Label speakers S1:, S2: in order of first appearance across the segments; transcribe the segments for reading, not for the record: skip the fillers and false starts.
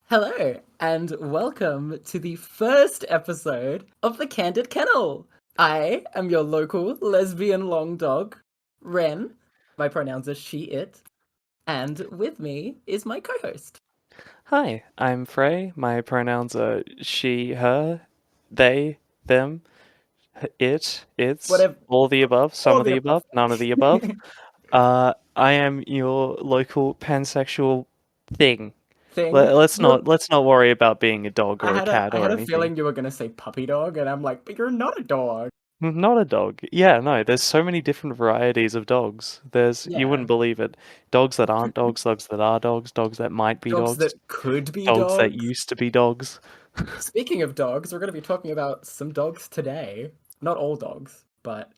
S1: Hello, and welcome to the first episode of the Candid Kennel. I am your local lesbian long dog, Wren. My pronouns are she, it. And with me is my co-host.
S2: Hi, I'm Fray. My pronouns are she, her, they, them, it, it's,
S1: Whatever,
S2: all the above, some
S1: all
S2: of
S1: the
S2: the
S1: above.
S2: above, none of the above. I am your local pansexual thing.
S1: Thing.
S2: Let's
S1: Well,
S2: not worry about being a dog
S1: I
S2: or a
S1: had a
S2: cat
S1: I
S2: or
S1: had a
S2: anything.
S1: feeling you were gonna say puppy dog, and I'm like, but you're not a dog.
S2: Not a dog. Yeah, no, there's so many different varieties of dogs. You
S1: Yeah,
S2: wouldn't believe it. Dogs that aren't dogs, dogs that are dogs, dogs that might be
S1: dogs
S2: dogs,
S1: that could be
S2: dogs that
S1: dogs.
S2: used to be dogs.
S1: Speaking of dogs, we're gonna be talking about some dogs today. Not all dogs, but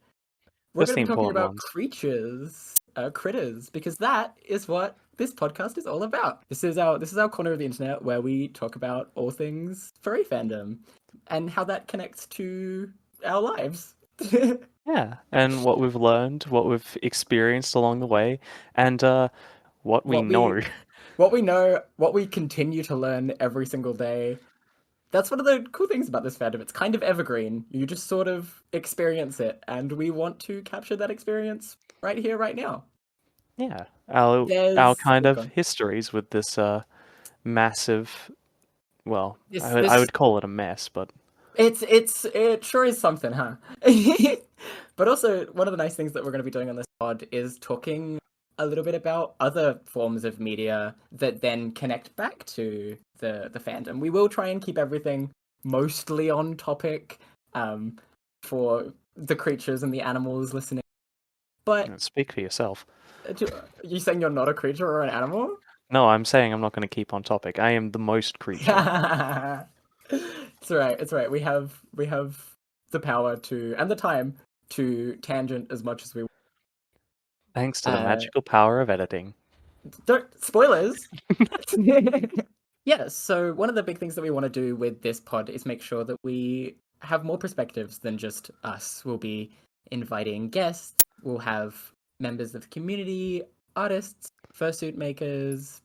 S1: we're
S2: Just
S1: going
S2: the
S1: to be talking
S2: important
S1: about
S2: ones.
S1: critters, because that is what this podcast is all about. This is our corner of the internet where we talk about all things furry fandom and how that connects to our lives.
S2: Yeah, and what we've learned, what we've experienced along the way, and what we
S1: what we
S2: know.
S1: what we know, what we continue to learn every single day. That's one of the cool things about this fandom. It's kind of evergreen. You just sort of experience it, and we want to capture that experience right here, right now.
S2: Yeah, our
S1: There's
S2: kind
S1: oh
S2: of
S1: god.
S2: histories with this massive. Well,
S1: This
S2: I
S1: this
S2: would call it a mess, but
S1: it sure is something, huh? But also, one of the nice things that we're going to be doing on this pod is talking a little bit about other forms of media that then connect back to the fandom. We will try and keep everything mostly on topic, um, for the creatures and the animals listening. But
S2: speak for yourself.
S1: you saying you're not a creature or an animal?
S2: No, I'm saying I'm not going to keep on topic. I am the most creature.
S1: It's all right. It's all right. We have the power to and the time to tangent as much as we want.
S2: Thanks to the
S1: Uh,
S2: magical power of editing.
S1: don't spoilers. Yeah. So one of the big things that we want to do with this pod is make sure that we have more perspectives than just us. We'll be inviting guests. We'll have members of the community, artists, fursuit makers,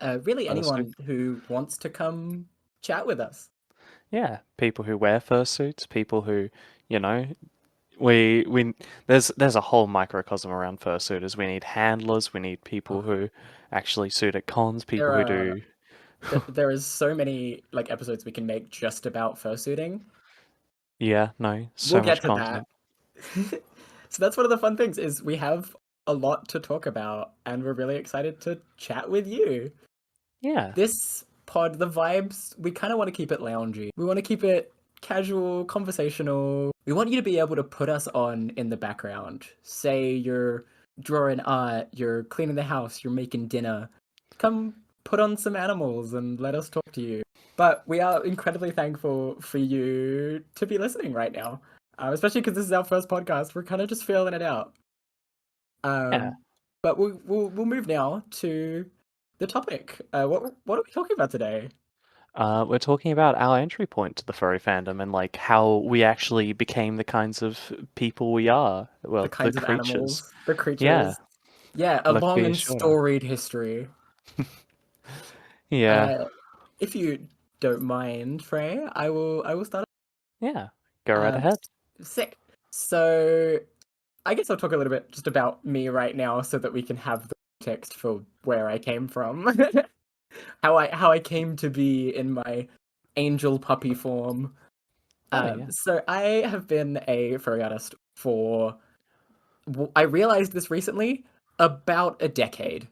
S1: really
S2: Fursuit.
S1: anyone who wants to come chat with us.
S2: Yeah, people who wear fursuits, people who, you know, we there's a whole microcosm around fursuiters. We need handlers. We need people
S1: Oh,
S2: who actually suit at cons. People
S1: there
S2: who
S1: are
S2: do.
S1: there is so many like episodes we can make just about fursuiting.
S2: Yeah, no,
S1: We'll
S2: so
S1: get
S2: much
S1: to that.
S2: content.
S1: So that's one of the fun things is we have a lot to talk about, and we're really excited to chat with you.
S2: Yeah,
S1: This pod, the vibes, we kind of want to keep it loungy. We want to keep it casual, conversational. We want you to be able to put us on in the background. Say you're drawing art, you're cleaning the house, you're making dinner. Come put on some animals and let us talk to you. But we are incredibly thankful for you to be listening right now, especially because this is our first podcast. We're kind of just feeling it out.
S2: yeah.
S1: Um, but we'll move now to the topic. What are we talking about today?
S2: We're talking about our entry point to the furry fandom and like how we actually became the kinds of people we are.
S1: The
S2: Well, the
S1: kinds of
S2: creatures.
S1: animals, the
S2: Yeah,
S1: creatures. Yeah, a
S2: let's
S1: long
S2: be
S1: and
S2: sure.
S1: storied history.
S2: Yeah,
S1: Uh, if you don't mind, Frey, I will start.
S2: yeah. Go right
S1: Um,
S2: ahead.
S1: sick. So I guess I'll talk a little bit just about me right now, so that we can have the context for where I came from, how I came to be in my angel puppy form.
S2: Oh yeah,
S1: So I have been a furry artist for, I realized this recently, about a decade,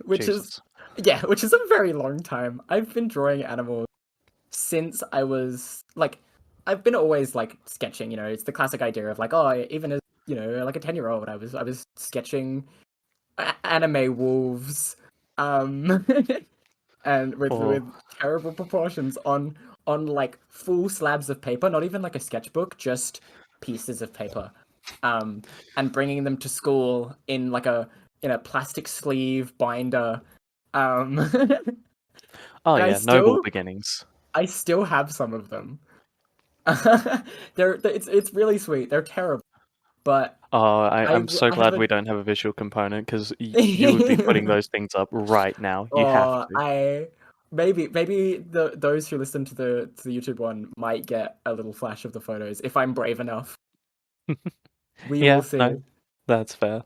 S1: which is,
S2: Jesus.
S1: yeah, which is a very long time. I've been drawing animals since I was like, I've been always like sketching. It's the classic idea of like, oh, even as like a 10-year-old, I was sketching anime wolves, um, and with
S2: Oh,
S1: terrible proportions on like full slabs of paper, not even like a sketchbook, just pieces of paper, and bringing them to school in like a plastic sleeve binder, um,
S2: oh
S1: and
S2: yeah. Noble beginnings.
S1: I still have some of them. It's really sweet. They're terrible. but
S2: Oh, I'm so
S1: I have
S2: glad
S1: a
S2: we don't have a visual component because you would be putting those things up right now. You have
S1: or
S2: to.
S1: maybe those who listen to the YouTube one might get a little flash of the photos if I'm brave enough. We will
S2: Yeah,
S1: see.
S2: no, that's fair.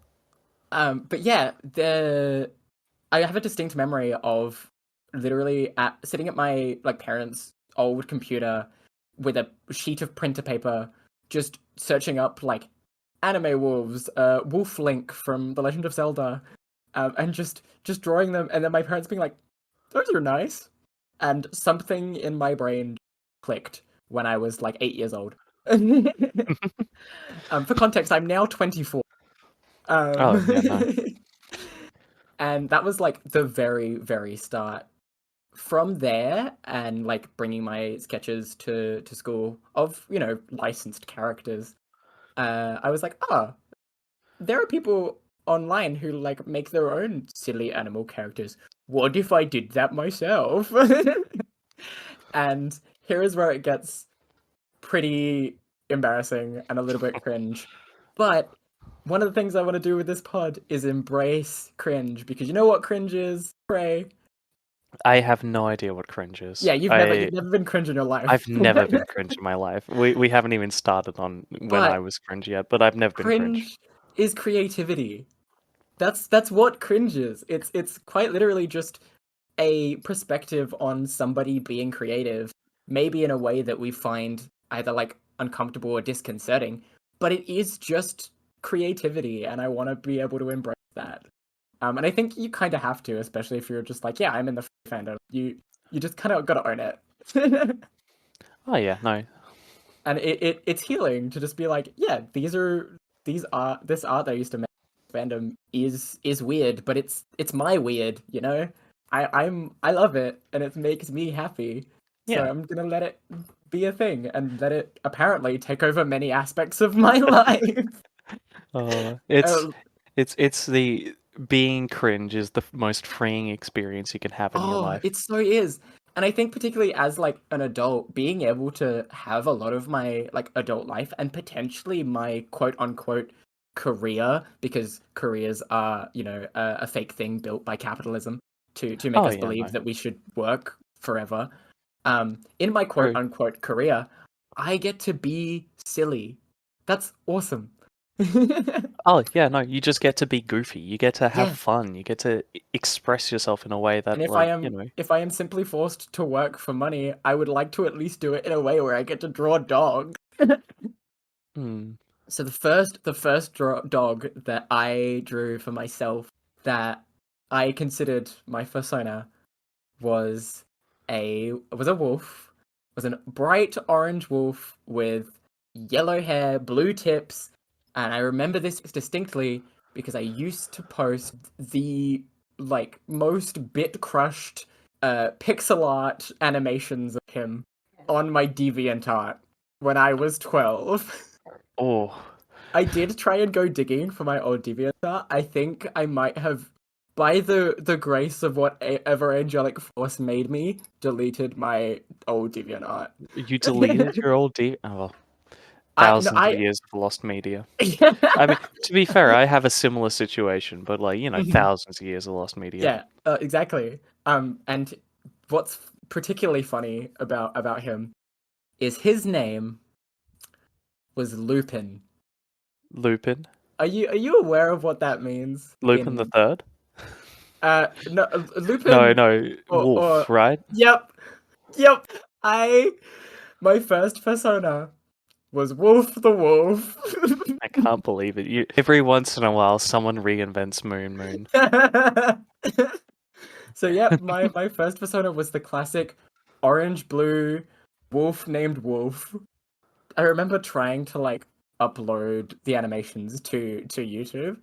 S1: But yeah, I have a distinct memory of literally sitting at my like parents' old computer with a sheet of printer paper, just searching up like anime wolves, Wolf Link from The Legend of Zelda, and just drawing them, and then my parents being like, "Those are nice," and something in my brain clicked when I was like 8 years old. For context, I'm now 24.
S2: Oh, yeah, no.
S1: And that was like the very, very start. From there, and like bringing my sketches to school of licensed characters, I was like, there are people online who like make their own silly animal characters. What if I did that myself? And here is where it gets pretty embarrassing and a little bit cringe. But one of the things I want to do with this pod is embrace cringe, because you know what cringe is, Pray?
S2: I have no idea what cringe is.
S1: Yeah, you've never been cringe in your life.
S2: I've never been cringe in my life. We haven't even started on when I
S1: But
S2: was cringe yet, but I've never been cringe.
S1: cringe is creativity. That's what cringe is. It's quite literally just a perspective on somebody being creative, maybe in a way that we find either like uncomfortable or disconcerting, but it is just creativity, and I want to be able to embrace that. And I think you kind of have to, especially if you're just like, yeah, I'm in the fandom. You just kind of got to own it.
S2: Oh yeah, no.
S1: And it's healing to just be like, yeah, this art that I used to make fandom is weird, but it's my weird, you know? I love it and it makes me happy. So
S2: Yeah.
S1: I'm gonna let it be a thing and let it apparently take over many aspects of my life.
S2: Uh, it's
S1: Uh,
S2: it's the being cringe is the most freeing experience you can have in your
S1: Oh,
S2: life.
S1: it so is. And I think particularly as like an adult, being able to have a lot of my like adult life and potentially my quote unquote career, because careers are, a fake thing built by capitalism to make
S2: Oh
S1: us
S2: yeah,
S1: believe
S2: no.
S1: that we should work forever. In my quote
S2: True.
S1: unquote career, I get to be silly. That's awesome.
S2: Oh yeah, no, you just get to be goofy. You get to have
S1: Yeah.
S2: fun. You get to express yourself in a way
S1: And
S2: that
S1: if I
S2: like,
S1: am if I am simply forced to work for money, I would like to at least do it in a way where I get to draw dogs.
S2: hmm.
S1: So the first dog that I drew for myself that I considered my fursona was a wolf. Was a bright orange wolf with yellow hair, blue tips, and I remember this distinctly because I used to post the like most bit crushed pixel art animations of him on my DeviantArt when I was 12.
S2: Oh,
S1: I did try and go digging for my old DeviantArt. I think I might have, by the grace of whatever angelic force made me, deleted my old DeviantArt.
S2: you deleted your old D. Oh,
S1: I no,
S2: thousands of
S1: I
S2: years of lost media.
S1: yeah.
S2: I mean, to be fair, I have a similar situation, but like, thousands of years of lost media.
S1: Yeah, exactly. And what's particularly funny about him is his name was Lupin.
S2: Lupin.
S1: Are you aware of what that means
S2: Lupin the
S1: in
S2: Third?
S1: no
S2: No,
S1: Lupin
S2: no,
S1: or
S2: Wolf, right?
S1: yep. Yep. I My first persona was Wolf the Wolf.
S2: I can't believe it. Every once in a while, someone reinvents Moon Moon.
S1: So yep, my first persona was the classic orange blue wolf named Wolf. I remember trying to like upload the animations to YouTube.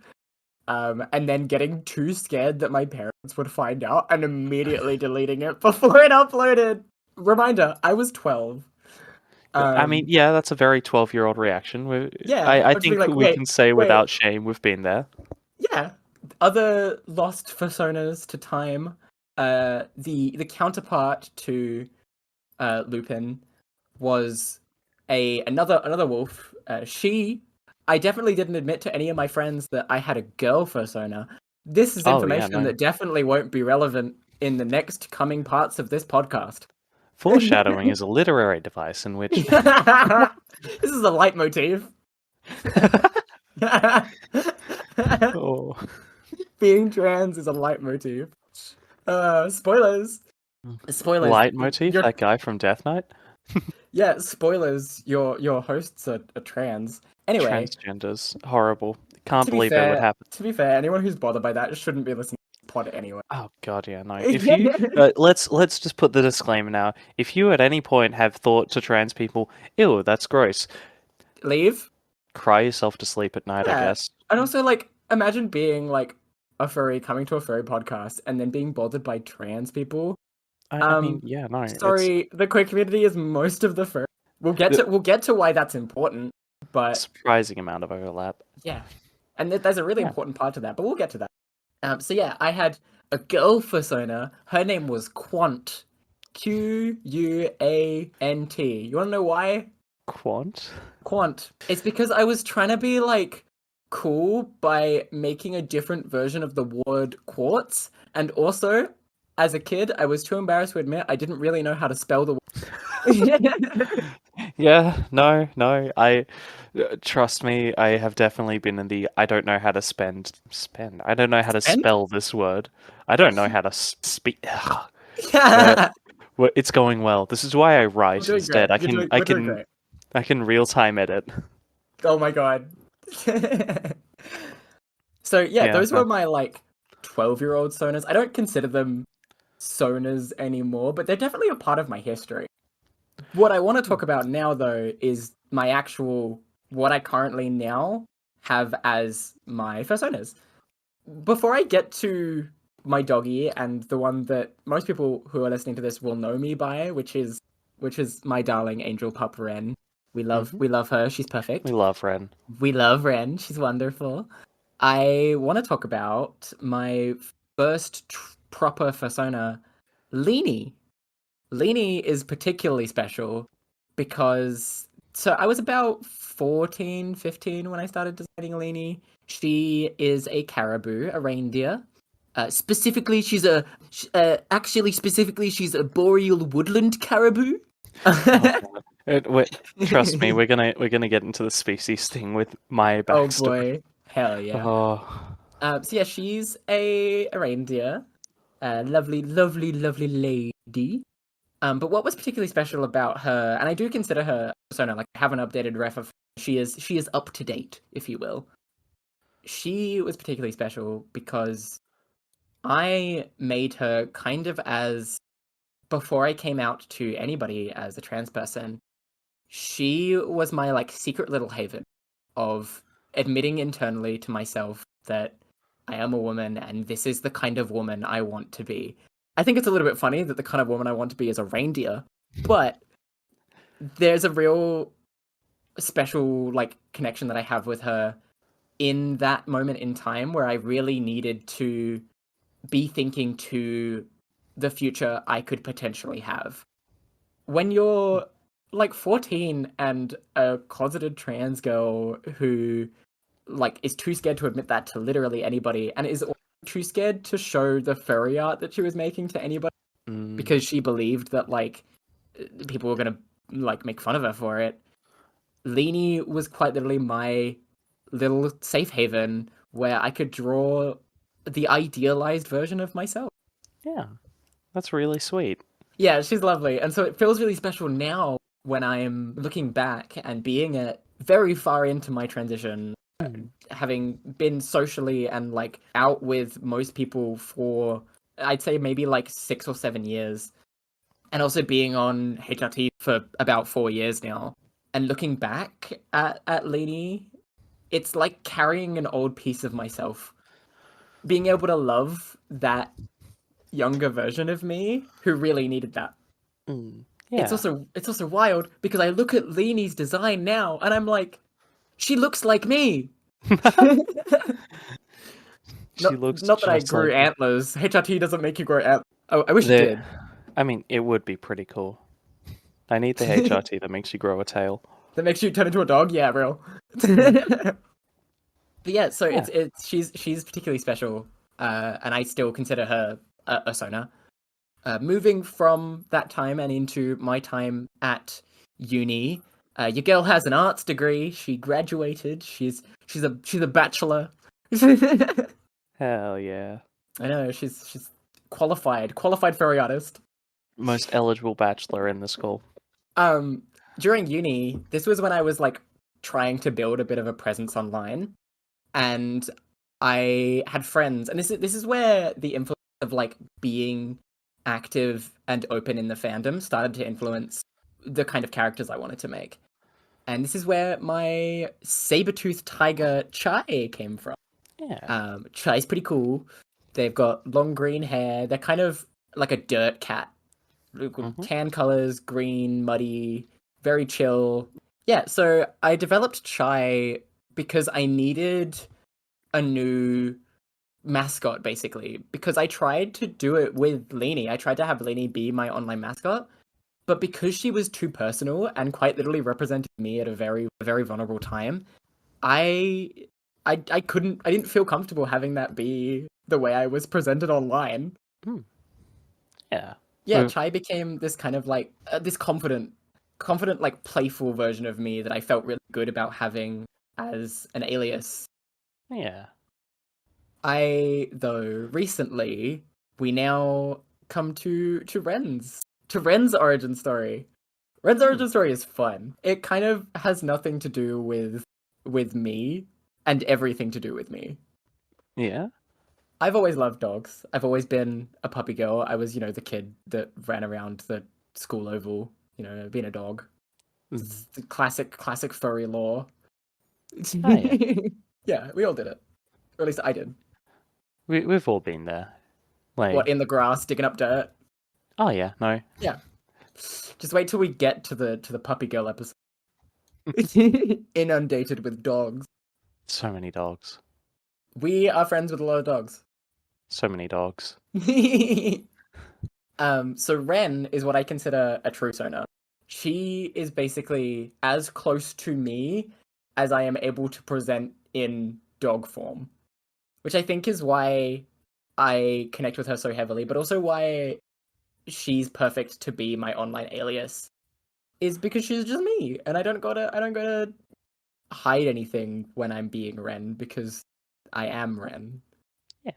S1: And then getting too scared that my parents would find out and immediately deleting it before it uploaded. Reminder, I was 12.
S2: I mean,
S1: Um,
S2: yeah, that's a very 12-year-old reaction.
S1: yeah,
S2: I
S1: but to be
S2: think
S1: like,
S2: we can say
S1: wait,
S2: without shame we've been there.
S1: yeah. Other lost personas to time. The counterpart to Lupin was another wolf. She I definitely didn't admit to any of my friends that I had a girl fursona. This is
S2: Oh, yeah,
S1: information
S2: no.
S1: that definitely won't be relevant in the next coming parts of this podcast.
S2: Foreshadowing is a literary device in which...
S1: This is a leitmotif.
S2: Oh.
S1: Being trans is a leitmotif. Spoilers. Spoilers.
S2: Leitmotif?
S1: You're-
S2: That guy from Death Knight?
S1: Yeah, spoilers. Your hosts are trans. Anyway,
S2: Transgenders. Horrible. Can't
S1: to be
S2: believe it would
S1: fair,
S2: happen.
S1: anyone who's bothered by that shouldn't be listening to the pod anyway.
S2: Oh god, yeah, no. If you let's just put the disclaimer now. If you at any point have thought to trans people, ew, that's gross,
S1: Leave.
S2: cry yourself to sleep at night, I
S1: Yeah.
S2: guess.
S1: And also, like, imagine being like a furry coming to a furry podcast and then being bothered by trans people.
S2: I mean, yeah, no.
S1: Sorry, the queer community is most of the furry. We'll get to why that's important,
S2: It's
S1: but
S2: surprising amount of overlap.
S1: yeah, and there's a really
S2: Yeah.
S1: important part to that, but we'll get to that. So yeah, I had a girl fursona. Her name was Quant, Quant. You want to know why?
S2: Quant?
S1: Quant. It's because I was trying to be like cool by making a different version of the word quartz, and also as a kid, I was too embarrassed to admit I didn't really know how to spell the word.
S2: Yeah, no. I trust me, I have definitely been in the I don't know how to spend. I don't know how to
S1: Spend?
S2: spell this word. I don't know how to speak.
S1: Yeah.
S2: Well, it's going well. This is why I write
S1: Doing
S2: instead.
S1: great. You're doing great.
S2: I can real time edit.
S1: Oh my god. So yeah, those were my like 12-year-old sonas. I don't consider them sonas anymore, but they're definitely a part of my history. What I want to talk about now though is my actual what I currently now have as my fursonas. Before I get to my doggy and the one that most people who are listening to this will know me by, which is my darling angel pup Wren. We love her. She's perfect.
S2: We love Wren.
S1: We love Wren. She's wonderful. I want to talk about my first proper fursona, Leanie. Leanie is particularly special because so I was about 14, 15 when I started designing Leanie. She is a caribou, a reindeer. Specifically, she's a boreal woodland caribou.
S2: Trust me, we're gonna get into the species thing with my backstory.
S1: Oh boy, hell yeah!
S2: Oh.
S1: So yeah, she's a reindeer, lovely lady. But what was particularly special about her, and I do consider her persona, like I have an updated ref of she is up to date, if you will. She was particularly special because I made her kind of as before I came out to anybody as a trans person. She was my like secret little haven of admitting internally to myself that I am a woman and this is the kind of woman I want to be. I think it's a little bit funny that the kind of woman I want to be is a reindeer, but there's a real special like connection that I have with her in that moment in time where I really needed to be thinking to the future I could potentially have. When you're like 14 and a closeted trans girl who like is too scared to admit that to literally anybody and is too scared to show the furry art that she was making to anybody because she believed that like people were gonna like make fun of her for it. Leanie was quite literally my little safe haven where I could draw the idealized version of myself.
S2: Yeah, that's really sweet.
S1: Yeah, she's lovely. And so it feels really special now when I'm looking back and being very far into my transition, having been socially and like out with most people for, I'd say maybe like 6 or 7 years. And also being on HRT for about 4 years now. And looking back at Leanie, it's like carrying an old piece of myself. Being able to love that younger version of me who really needed that.
S2: Yeah.
S1: It's also wild because I look at Leanie's design now and I'm like, she looks like me.
S2: She looks
S1: not that I
S2: just
S1: grew
S2: like
S1: antlers. HRT doesn't make you grow antlers. Oh, I wish it did.
S2: I mean, it would be pretty cool. I need the HRT that makes you grow a tail.
S1: That makes you turn into a dog? Yeah, real. But yeah, so
S2: Yeah.
S1: she's particularly special, and I still consider her a sona. Moving from that time and into my time at uni, your girl has an arts degree. She graduated. She's a bachelor.
S2: Hell yeah.
S1: I know she's qualified furry artist.
S2: Most eligible bachelor in the school.
S1: During uni, this was when I was like trying to build a bit of a presence online, and I had friends, and this is where the influence of like being active and open in the fandom started to influence the kind of characters I wanted to make. And this is where my saber-toothed tiger Chai came from.
S2: Yeah.
S1: Chai's pretty cool. They've got long green hair. They're kind of like a dirt cat. Tan colors, green, muddy, very chill. Yeah, so I developed Chai because I needed a new mascot, basically, because I tried to do it with Leanie. I tried to have Leanie be my online mascot, but because she was too personal and quite literally represented me at a very, very vulnerable time, I didn't feel comfortable having that be the way I was presented online.
S2: Yeah.
S1: Yeah, Chai became this kind of like this confident, like playful version of me that I felt really good about having as an alias.
S2: Yeah.
S1: Though recently we now come to Ren's origin story. Ren's origin story is fun. It kind of has nothing to do with me and everything to do with me.
S2: Yeah.
S1: I've always loved dogs. I've always been a puppy girl. I was, the kid that ran around the school oval, being a dog. It's the classic furry lore.
S2: Oh, yeah.
S1: Yeah, we all did it. Or at least I did.
S2: We've all been there. Like,
S1: What, in the grass, digging up dirt?
S2: oh yeah, no.
S1: Yeah. Just wait till we get to the puppy girl episode. Inundated with dogs.
S2: So many dogs.
S1: We are friends with a lot of dogs.
S2: So many dogs.
S1: So Wren is what I consider a true sona. She is basically as close to me as I am able to present in dog form, which I think is why I connect with her so heavily, but also why she's perfect to be my online alias, is because she's just me, and I don't gotta hide anything when I'm being Wren, because I am Wren.
S2: Yeah.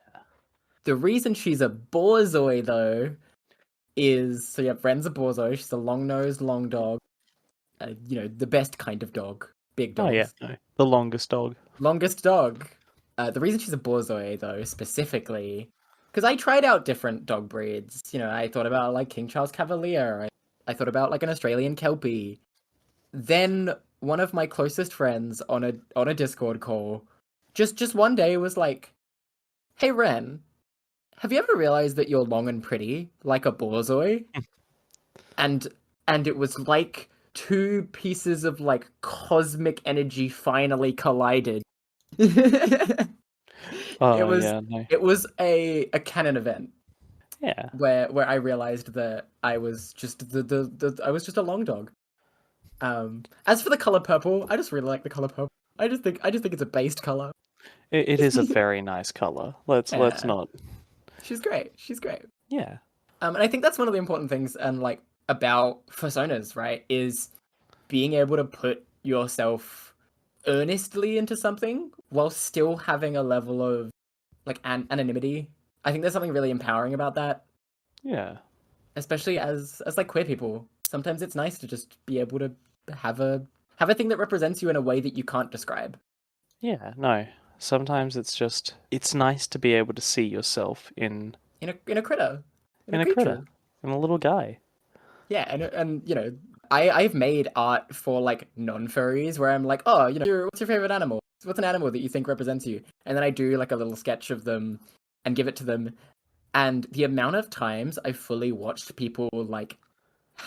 S1: The reason she's a borzoi, though, is so yeah, Wren's a borzoi. She's a long-nosed, long dog. The best kind of dog. Big dogs.
S2: Oh yeah, no. The longest dog.
S1: Longest dog. The reason she's a borzoi, though, specifically, because I tried out different dog breeds. I thought about like King Charles Cavalier. I thought about like an Australian Kelpie. Then one of my closest friends on a Discord call, just one day was like, "Hey Wren, have you ever realized that you're long and pretty like a borzoi?" and it was like two pieces of like cosmic energy finally collided.
S2: Oh yeah, no.
S1: It was a canon event.
S2: Yeah.
S1: Where I realized that I was just I was just a long dog. As for the color purple, I just really like the color purple. I just think it's a based color.
S2: It is a very nice color. Let's not.
S1: She's great. She's great.
S2: Yeah.
S1: And I think that's one of the important things, and like about fursonas, right, is being able to put yourself earnestly into something while still having a level of like anonymity. I think there's something really empowering about that.
S2: Yeah.
S1: Especially as like queer people. Sometimes it's nice to just be able to have a thing that represents you in a way that you can't describe.
S2: Yeah, no. Sometimes it's nice to be able to see yourself in
S1: a critter. In a
S2: critter.
S1: creature.
S2: In a little guy.
S1: Yeah, and I've made art for like non-furries where I'm like, oh, what's your favorite animal? What's an animal that you think represents you? And then I do like a little sketch of them and give it to them. And the amount of times I fully watched people like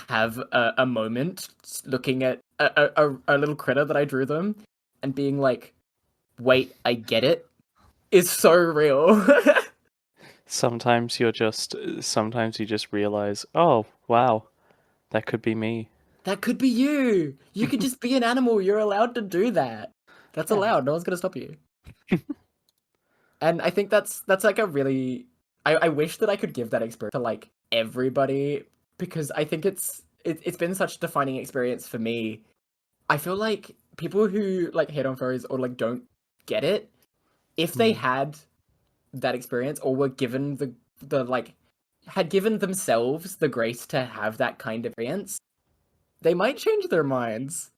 S1: have a moment looking at a little critter that I drew them and being like, wait, I get it, is so real.
S2: Sometimes you just realize, oh wow, that could be me.
S1: That could be you. You could just be an animal. You're allowed to do that. That's
S2: Yeah.
S1: allowed. No one's gonna stop you. And I think that's like a really I wish that I could give that experience to like everybody because I think it's been such a defining experience for me. I feel like people who like hate on furries or like don't get it, if they
S2: Mm.
S1: had that experience or were given the like had given themselves the grace to have that kind of experience, they might change their minds.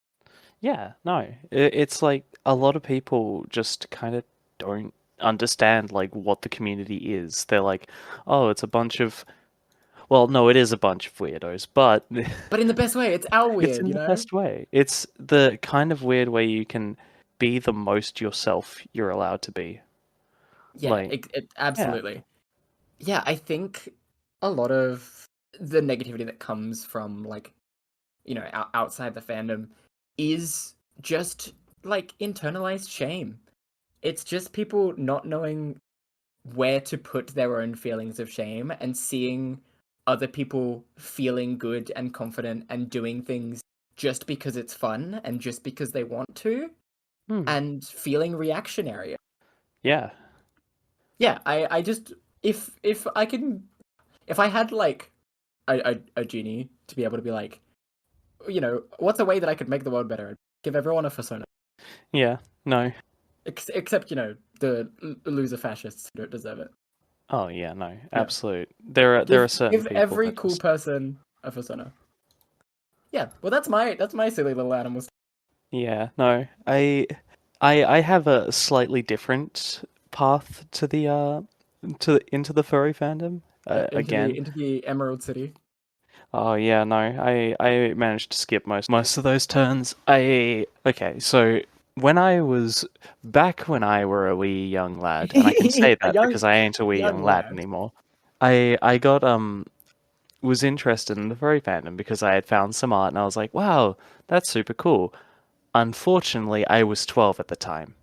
S2: Yeah, no. It's like a lot of people just kind of don't understand like what the community is. They're like, "Oh, it's a bunch of well, no, it is a bunch of weirdos, but
S1: But in the best way, it's our
S2: it's
S1: weird,
S2: in
S1: you
S2: the
S1: know?
S2: best way. It's the kind of weird way you can be the most yourself you're allowed to be."
S1: Yeah,
S2: Like, yeah.
S1: absolutely. Yeah, I think a lot of the negativity that comes from like, outside the fandom is just like internalized shame. It's just people not knowing where to put their own feelings of shame and seeing other people feeling good and confident and doing things just because it's fun and just because they want to
S2: Hmm.
S1: and feeling reactionary.
S2: Yeah.
S1: Yeah, I just if I can if I had like a genie to be able to be like, what's a way that I could make the world better? Give everyone a fursona.
S2: Yeah. No.
S1: Except, the loser fascists who don't deserve it.
S2: Oh yeah, no.
S1: Yeah.
S2: Absolute. There are certain
S1: Give
S2: people
S1: every
S2: that
S1: cool
S2: just
S1: person a fursona. Yeah. Well, that's my silly little animal.
S2: yeah, no. I have a slightly different path to the into the furry fandom.
S1: Into the
S2: Again.
S1: into the Emerald City.
S2: Oh yeah, no. I managed to skip most of those turns. I okay, so when I were a wee young lad, and I can say
S1: A
S2: that because I ain't a wee
S1: young
S2: young lad
S1: lad.
S2: anymore. I got was interested in the furry fandom because I had found some art and I was like, wow, that's super cool. Unfortunately, I was 12 at the time.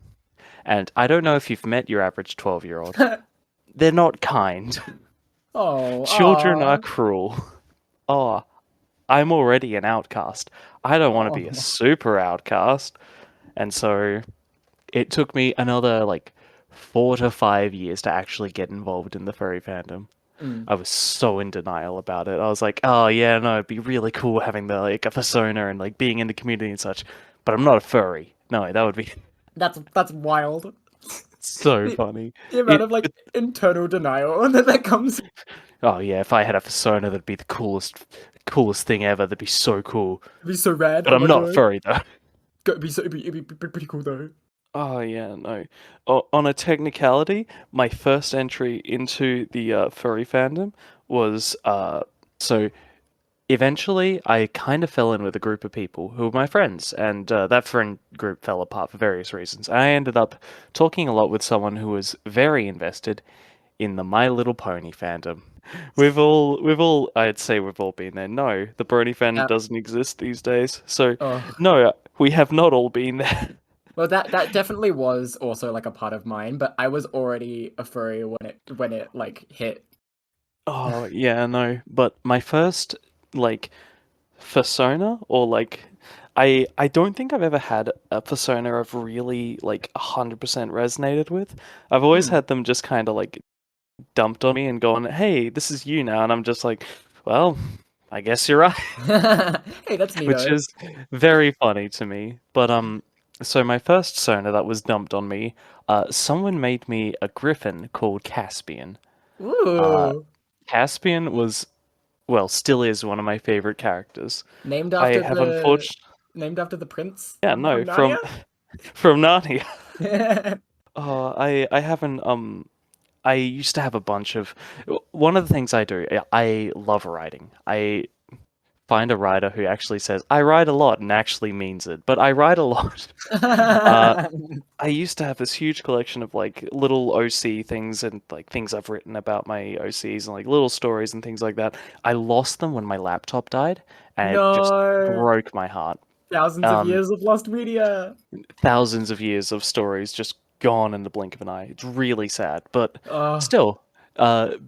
S2: And I don't know if you've met your average 12-year-old. They're not kind.
S1: Oh,
S2: Children are
S1: aw.
S2: cruel. Oh, I'm already an outcast. I don't want to be a
S1: Oh.
S2: super outcast. And so it took me another like 4 to 5 years to actually get involved in the furry fandom.
S1: Mm.
S2: I was so in denial about it. I was like, oh yeah, no, it'd be really cool having the like a persona and like being in the community and such. But I'm not a furry. No, that would be
S1: That's wild.
S2: so
S1: The,
S2: funny.
S1: the amount
S2: It,
S1: of like internal denial that comes.
S2: oh yeah, if I had a persona, that'd be the coolest thing ever. That'd be so cool.
S1: It'd be so rad.
S2: But
S1: Oh
S2: I'm
S1: my
S2: not a
S1: god.
S2: furry though.
S1: It'd be pretty cool though.
S2: Oh yeah, no. On a technicality, my first entry into the furry fandom was so eventually I kind of fell in with a group of people who were my friends, and that friend group fell apart for various reasons. I ended up talking a lot with someone who was very invested in the My Little Pony fandom. I'd say we've all been there. No, the Brony fandom
S1: Yeah.
S2: doesn't exist these days. So,
S1: Oh.
S2: no, we have not all been there.
S1: Well, that definitely was also like a part of mine, but I was already a furry when it like hit.
S2: Oh, yeah, no. But my first, like, persona, or like, I don't think I've ever had a persona I've really, like, 100% resonated with. I've always
S1: Hmm.
S2: had them just kind of, like, dumped on me and gone, hey, this is you now. And I'm just like, well, I guess you're right.
S1: Hey, that's
S2: Which
S1: neato.
S2: is very funny to me. But so my first Sona that was dumped on me, someone made me a griffin called Caspian. Uh,
S1: Ooh.
S2: Caspian was, well, still is one of my favorite characters.
S1: Named
S2: I
S1: after
S2: have
S1: the
S2: unfortunately,
S1: named after the prince
S2: yeah,
S1: from
S2: no,
S1: Narnia?
S2: from Narnia. I haven't I used to have a bunch of one of the things I do. I love writing. I find a writer who actually says, I write a lot and actually means it, but I write a lot. Uh, I used to have this huge collection of like little OC things and like things I've written about my OCs and like little stories and things like that. I lost them when my laptop died and it just
S1: No.
S2: broke my heart.
S1: Thousands of
S2: Um,
S1: years of lost media.
S2: Thousands of years of stories just gone in the blink of an eye. It's really sad, but
S1: Oh.
S2: still,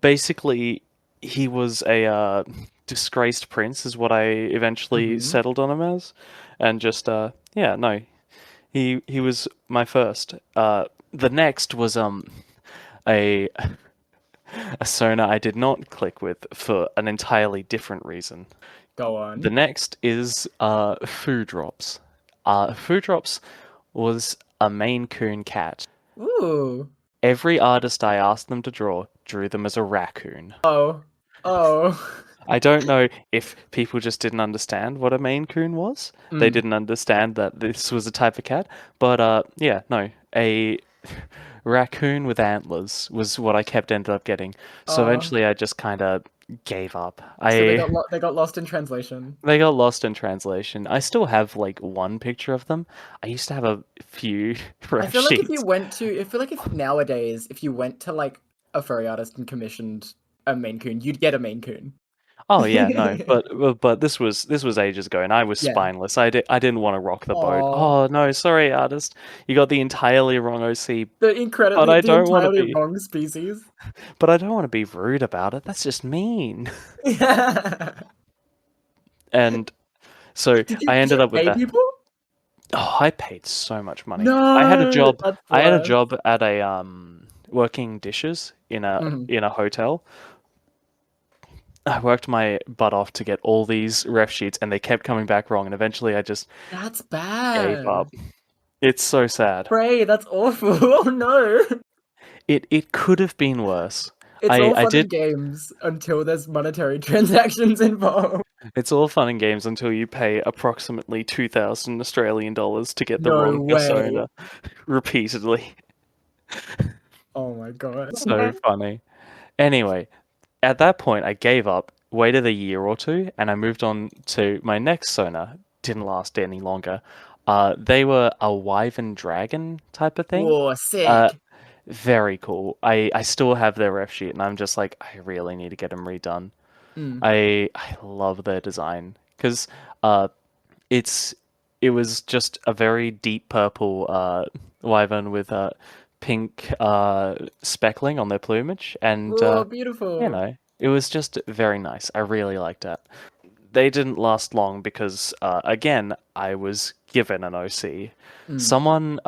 S2: basically, he was a disgraced prince, is what I eventually
S1: Hmm.
S2: settled on him as, and just yeah, no, He was my first. The next was a a Sona I did not click with for an entirely different reason.
S1: Go
S2: The
S1: on.
S2: next is Food Drops. Food Drops was a Maine Coon cat.
S1: Ooh.
S2: Every artist I asked them to draw drew them as a raccoon.
S1: Oh. Oh.
S2: I don't know if people just didn't understand what a Maine Coon was. They
S1: Mm.
S2: didn't understand that this was a type of cat. But yeah, no, a raccoon with antlers was what I kept ended up getting. So
S1: Oh.
S2: eventually, I just kind of gave up.
S1: So they
S2: I
S1: got lost in translation.
S2: They got lost in translation. I still have like one picture of them. I used to have a few
S1: I
S2: ref
S1: feel like if you
S2: sheets.
S1: went to, I feel like if nowadays, if you went to like a furry artist and commissioned a Maine Coon, you'd get a Maine Coon.
S2: Oh yeah, no, but this was ages ago, and I was
S1: Yeah.
S2: spineless. I didn't want to rock the boat.
S1: Aw.
S2: Oh no, sorry, artist, you got the entirely wrong OC. But I
S1: The
S2: don't want to
S1: entirely
S2: be.
S1: wrong species.
S2: But I don't want to be rude about it. That's just mean.
S1: Yeah.
S2: And so I
S1: Did you
S2: ended up with
S1: pay
S2: that.
S1: people?
S2: Oh, I paid so much money. I had a
S1: No,
S2: job.
S1: that's
S2: I had a
S1: worse.
S2: job at a working dishes
S1: Mhm.
S2: in a hotel. I worked my butt off to get all these ref sheets, and they kept coming back wrong. And eventually, I just
S1: That's
S2: gave
S1: bad.
S2: up. It's so sad.
S1: Pray, that's awful. Oh no.
S2: It could have been worse.
S1: It's
S2: I
S1: all
S2: I
S1: fun
S2: did.
S1: and games until there's monetary transactions involved.
S2: It's all fun and games until you pay approximately 2,000 Australian dollars to get the
S1: No
S2: wrong
S1: way.
S2: persona repeatedly.
S1: Oh my god.
S2: So funny. Anyway, at that point, I gave up, waited a year or two, and I moved on to my next Sona. Didn't last any longer. They were a wyvern dragon type of thing.
S1: Whoa,
S2: Uh,
S1: sick.
S2: very cool. I still have their ref sheet, and I'm just like, I really need to get them redone.
S1: Mm.
S2: I love their design because uh, it's it was just a very deep purple wyvern with pink speckling on their plumage, and
S1: Whoa,
S2: you
S1: beautiful.
S2: know, it was just very nice. I really liked it. They didn't last long because, again, I was given an OC.
S1: Mm.
S2: Someone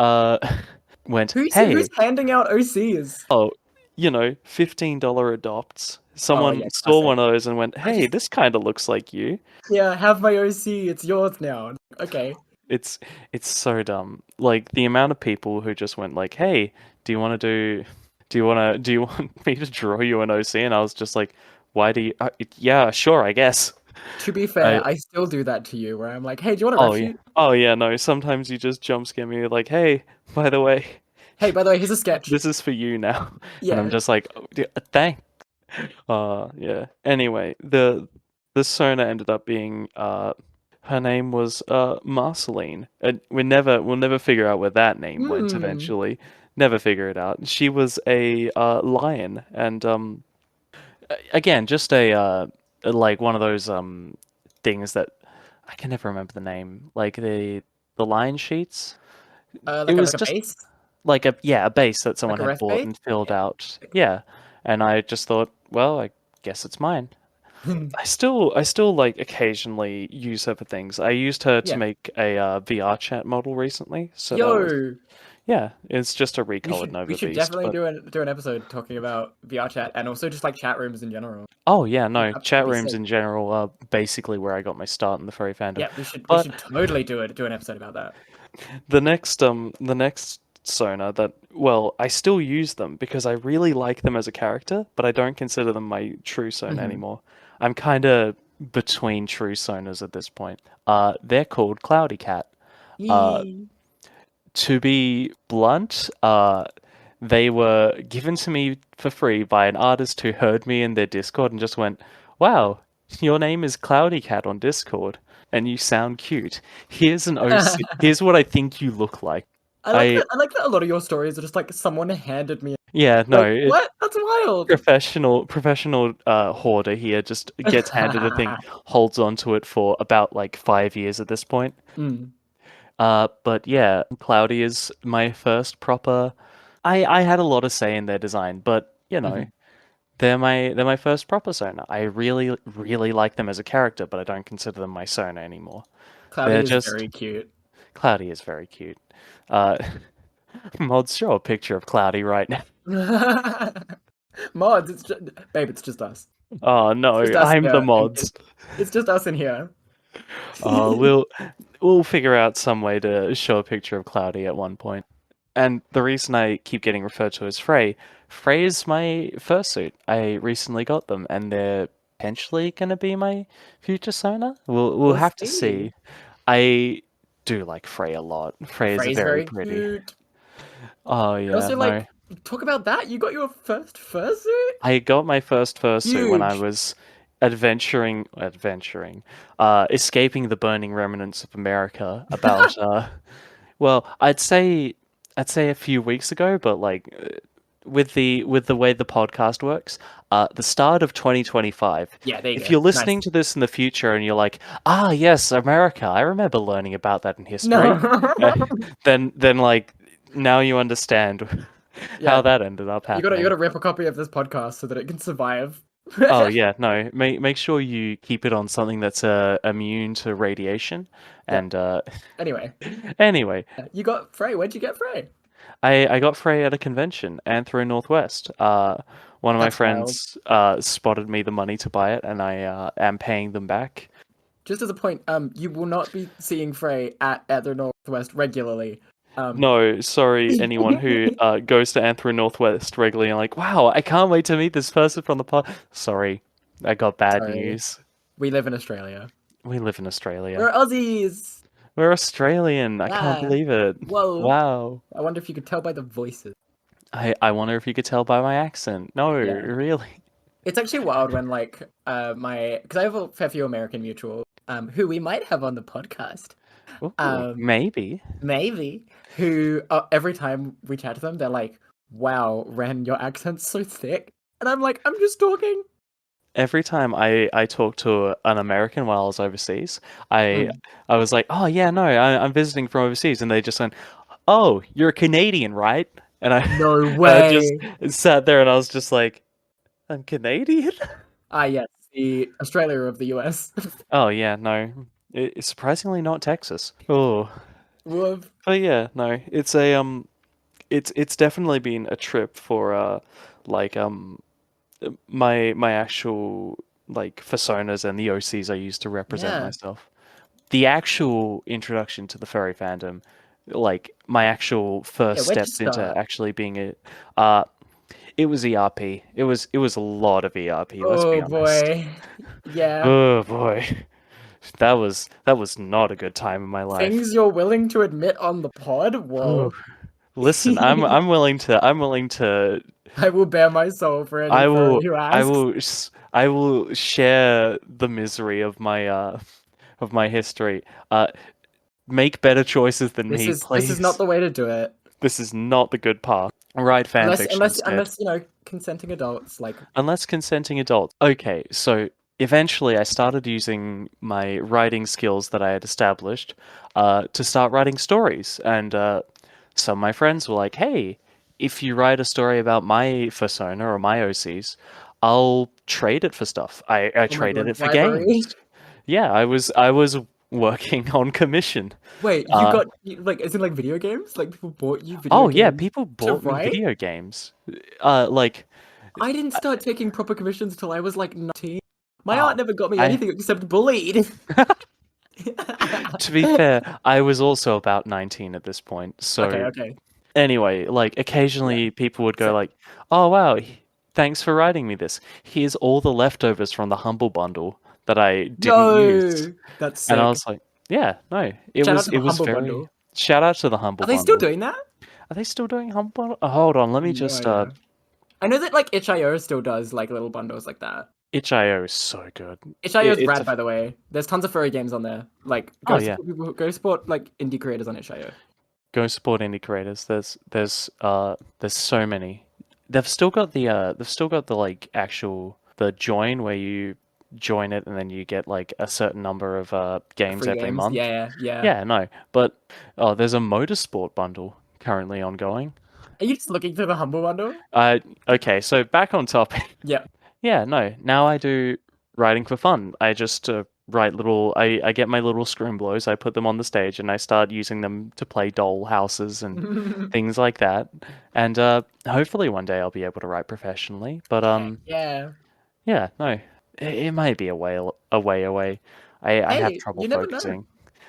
S2: went,
S1: Who's
S2: "Hey,
S1: handing out OCs?
S2: oh, $15 adopts."
S1: Oh
S2: Someone
S1: yeah,
S2: saw
S1: classic.
S2: one of those and went,
S1: I
S2: "Hey,
S1: just
S2: this kind of looks like you."
S1: Yeah, have my OC. It's yours now. Okay.
S2: It's it's so dumb. Like the amount of people who just went like, "Hey, do you want to do you want me to draw you an OC?" And I was just like, "Why do you? Yeah, sure, I guess."
S1: To be
S2: I
S1: fair, I still do that to you, where I'm like, "Hey, do you want a ref
S2: Oh yeah.
S1: sheet?"
S2: Oh yeah, no. Sometimes you just jump scare me like, "Hey, by the way,
S1: Hey, by the way, here's a sketch.
S2: this is for you now." And I'm
S1: Yeah.
S2: just like, "Oh, thank." Yeah. Anyway, the Sona ended up being her name was Marceline. And we'll never figure out where that name went
S1: Hmm.
S2: eventually. Never figure it out. She was a lion, and again, just a like one of those things that I can never remember the name. Like the line sheets. It was
S1: Like a
S2: just
S1: base,
S2: like a base that
S1: like
S2: someone
S1: a
S2: had
S1: ref
S2: bought
S1: base.
S2: and filled
S1: Yeah.
S2: out. Yeah. And I just thought, well, I guess it's mine. I still like occasionally use her for things. I used her to
S1: Yeah.
S2: make a VR chat model recently, so that was
S1: Yo,
S2: yeah, it's just a recolored
S1: we
S2: Nova
S1: should
S2: Beast,
S1: definitely
S2: but
S1: do an episode talking about VR chat and also just like chat rooms in general.
S2: oh yeah, no,
S1: That'd
S2: chat
S1: be
S2: rooms
S1: sick.
S2: in general are basically where I got my start in the furry fandom.
S1: Yeah, we
S2: But
S1: should totally do an episode about that.
S2: the next Sona that well, I still use them because I really like them as a character, but I don't consider them my true Sona
S1: Hmm.
S2: anymore. I'm kind of between true Sonas at this point. They're called Cloudy Cat. Uh,
S1: Yee.
S2: to be blunt, they were given to me for free by an artist who heard me in their Discord and just went, "Wow, your name is Cloudy Cat on Discord, and you sound cute. Here's an OC. Here's what I think you look like." I
S1: I like that a lot of your stories are just like someone handed me
S2: Yeah, no,
S1: like what? That's wild.
S2: professional hoarder here just gets handed a thing, holds on to it for about like 5 years at this point.
S1: Mm.
S2: But yeah, Cloudy is my first proper. I had a lot of say in their design, but
S1: Hmm.
S2: they're my first proper Sona. I really like them as a character, but I don't consider them my Sona anymore.
S1: Cloudy
S2: They're
S1: is
S2: just
S1: very cute.
S2: Cloudy is very cute. Uh, Mods, show a picture of Cloudy right now.
S1: Mods, babe, it's just us.
S2: Oh no,
S1: It's just us
S2: I'm the
S1: here.
S2: mods.
S1: It's just us in here.
S2: We'll figure out some way to show a picture of Cloudy at one point. And the reason I keep getting referred to as Fray is my fursuit. I recently got them, and they're potentially gonna be my future sona. We'll have to see. I do like Frey a lot. Frey is
S1: Frey's
S2: very
S1: very
S2: pretty.
S1: cute.
S2: Oh
S1: And
S2: yeah,
S1: also,
S2: no.
S1: like, talk about that. You got your first fursuit?
S2: I got my first fursuit when I
S1: Huge.
S2: was escaping the burning remnants of America about well, I'd say a few weeks ago, but like with the way the podcast works, the start of 2025.
S1: Yeah, there you
S2: If
S1: go.
S2: you're listening
S1: Nice.
S2: to this in the future and you're like, ah, yes, America, I remember learning about that in history,
S1: No.
S2: then like now you understand how
S1: Yeah,
S2: that ended up
S1: you
S2: happening.
S1: gotta rip a copy of this podcast so that it can survive.
S2: Oh yeah, no. Make sure you keep it on something that's immune to radiation.
S1: Yeah.
S2: And
S1: Anyway,
S2: anyway,
S1: you got Frey. Where'd you get Frey?
S2: I got Frey at a convention, Anthro Northwest. One of my
S1: That's wild.
S2: friends spotted me the money to buy it, and I am paying them back.
S1: Just as a point, you will not be seeing Frey at the Northwest regularly.
S2: No, sorry, anyone who goes to Anthro Northwest regularly and like, wow, I can't wait to meet this person from the pod. Sorry, I got bad
S1: Sorry.
S2: news.
S1: We live in Australia.
S2: We live in Australia.
S1: We're Aussies.
S2: We're Australian. I can't
S1: Yeah.
S2: believe it.
S1: Whoa.
S2: Wow.
S1: I wonder if you could tell by the voices.
S2: I wonder if you could tell by my accent. No,
S1: Yeah.
S2: really.
S1: It's actually wild when because I have a fair few American mutual who we might have on the podcast.
S2: Ooh, maybe.
S1: Maybe who every time we chat to them, they're like, "Wow, Ren, your accent's so thick," and I'm like, "I'm just talking."
S2: Every time I talk to an American while I was overseas, I was like, oh yeah, no, I'm visiting from overseas, and they just went, oh, you're a Canadian, right? And
S1: No
S2: and I
S1: way.
S2: just sat there and I was just like, I'm Canadian?
S1: Ah, yes, the Australia of the US.
S2: Oh yeah, no, it's surprisingly not Texas. Oh,
S1: Woof.
S2: but yeah, no, it's definitely been a trip for like my actual like personas and the OCs I use to represent
S1: Yeah.
S2: myself. The actual introduction to the furry fandom, like my actual first
S1: Where'd you
S2: steps into
S1: start?
S2: actually being it was ERP. It was a lot of ERP, let's be
S1: Oh
S2: honest.
S1: boy. Yeah.
S2: Oh boy. That was not a good time in my life.
S1: Things you're willing to admit on the pod? Whoa.
S2: Listen, I'm willing to
S1: I will bear my soul for any
S2: I
S1: furry
S2: will
S1: who
S2: I
S1: asks.
S2: will I will share the misery of my history. Make better choices than me,
S1: This
S2: please.
S1: is not the way to do it.
S2: This is not the good path. Write fanfiction instead.
S1: Unless consenting adults like.
S2: Unless consenting adults. Okay, so eventually I started using my writing skills that I had established to start writing stories, and some of my friends were like, "Hey, if you write a story about my persona or my OCs, I'll trade it for stuff. I
S1: Oh my
S2: traded
S1: God,
S2: it for
S1: bribery.
S2: games." Yeah, I was working on commission.
S1: Wait, you got like is it like video games? Like people bought you video
S2: Oh
S1: games?
S2: yeah, people
S1: to
S2: bought me
S1: write?
S2: video games. Like
S1: I didn't start taking proper commissions till I was like 19. My
S2: Oh,
S1: aunt never got me
S2: I-
S1: anything except bullied.
S2: to be fair, I was also about 19 at this point. So
S1: Okay.
S2: anyway, like occasionally people would go
S1: So-
S2: like, "Oh wow, thanks for writing me this. Here's all the leftovers from the Humble Bundle that I didn't use."
S1: Yo, that's
S2: And I
S1: sick.
S2: was like, "Yeah, no, it
S1: Shout out
S2: was
S1: to the Humble
S2: very
S1: Bundle.
S2: shout out to the Humble
S1: Are they still
S2: Bundle."
S1: doing that?
S2: Are they still doing Humble Bundle? Oh, hold on, let me
S1: No
S2: just
S1: idea. I know that like itch.io still does like little bundles like that.
S2: itch.io is so good.
S1: itch.io is
S2: It's
S1: rad, by the way. There's tons of furry games on there. Like,
S2: Oh, yeah.
S1: go support like indie creators on itch.io.
S2: Go support indie creators. There's so many. They've still got the like actual the join where you join it and then you get like a certain number of games
S1: Free
S2: every
S1: games.
S2: month.
S1: Yeah.
S2: No, but there's a motorsport bundle currently ongoing.
S1: Are you just looking through the Humble Bundle?
S2: Okay, so back on topic.
S1: Yeah.
S2: Yeah, no. Now I do writing for fun. I just write little. I get my little scribblers, I put them on the stage, and I start using them to play doll houses and things like that. And hopefully one day I'll be able to write professionally. But
S1: Heck yeah.
S2: yeah, no, it might be a way away. I have
S1: Hey,
S2: trouble
S1: you never know.
S2: focusing.